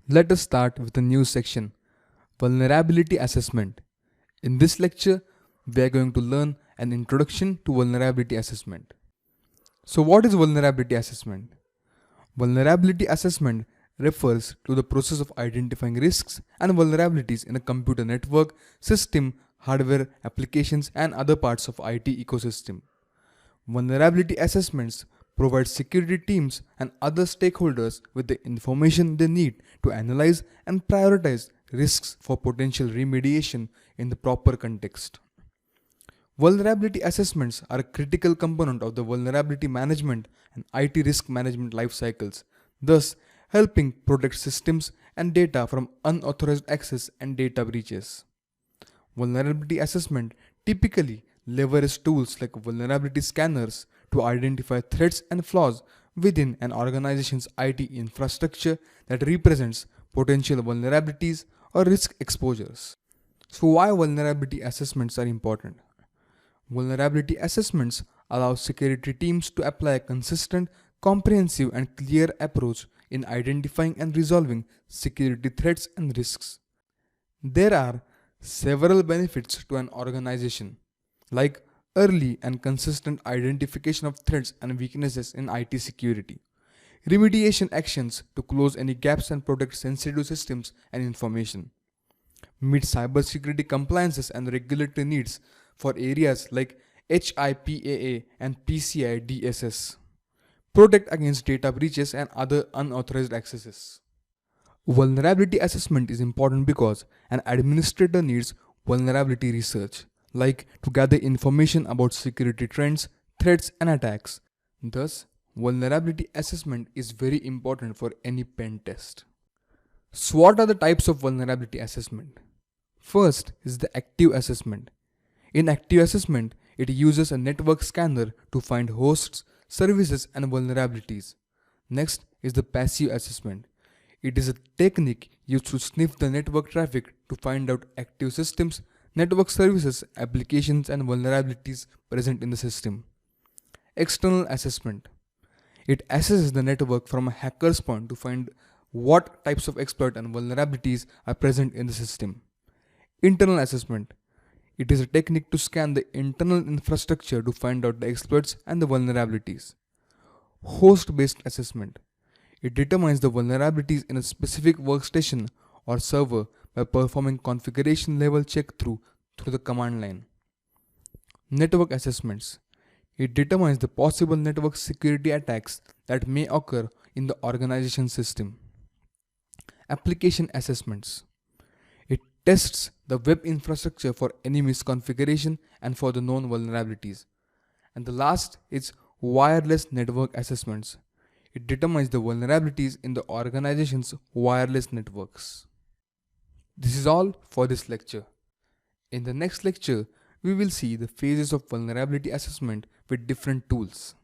Let us start with a new section, Vulnerability Assessment. In this lecture, we are going to learn an introduction to vulnerability assessment. So what is vulnerability assessment? Vulnerability assessment refers to the process of identifying risks and vulnerabilities in a computer network, system, hardware, applications, and other parts of IT ecosystem. Vulnerability assessments provide security teams and other stakeholders with the information they need to analyze and prioritize risks for potential remediation in the proper context. Vulnerability assessments are a critical component of the vulnerability management and IT risk management life cycles, thus helping protect systems and data from unauthorized access and data breaches. Vulnerability assessment typically leverages tools like vulnerability scanners to identify threats and flaws within an organization's IT infrastructure that represents potential vulnerabilities or risk exposures. So, why vulnerability assessments are important? Vulnerability assessments allow security teams to apply a consistent, comprehensive, and clear approach in identifying and resolving security threats and risks. There are several benefits to an organization, like early and consistent identification of threats and weaknesses in IT security, remediation actions to close any gaps and protect sensitive systems and information, meet cybersecurity compliances and regulatory needs for areas like HIPAA and PCI DSS, protect against data breaches and other unauthorized accesses. Vulnerability assessment is important because an administrator needs vulnerability research, like to gather information about security trends, threats, and attacks. Thus, vulnerability assessment is very important for any pen test. So, what are the types of vulnerability assessment? First is the active assessment. In active assessment, it uses a network scanner to find hosts, services, and vulnerabilities. Next is the passive assessment. It is a technique used to sniff the network traffic to find out active systems, network services, applications, and vulnerabilities present in the system. External assessment. It assesses the network from a hacker's point to find what types of exploit and vulnerabilities are present in the system. Internal assessment. It is a technique to scan the internal infrastructure to find out the exploits and the vulnerabilities. Host-based assessment. It determines the vulnerabilities in a specific workstation or server by performing configuration level check through the command line. Network assessments. It determines the possible network security attacks that may occur in the organization system. Application assessments. It tests the web infrastructure for any misconfiguration and for the known vulnerabilities. And the last is wireless network assessments. It determines the vulnerabilities in the organization's wireless networks. This is all for this lecture. In the next lecture, we will see the phases of vulnerability assessment with different tools.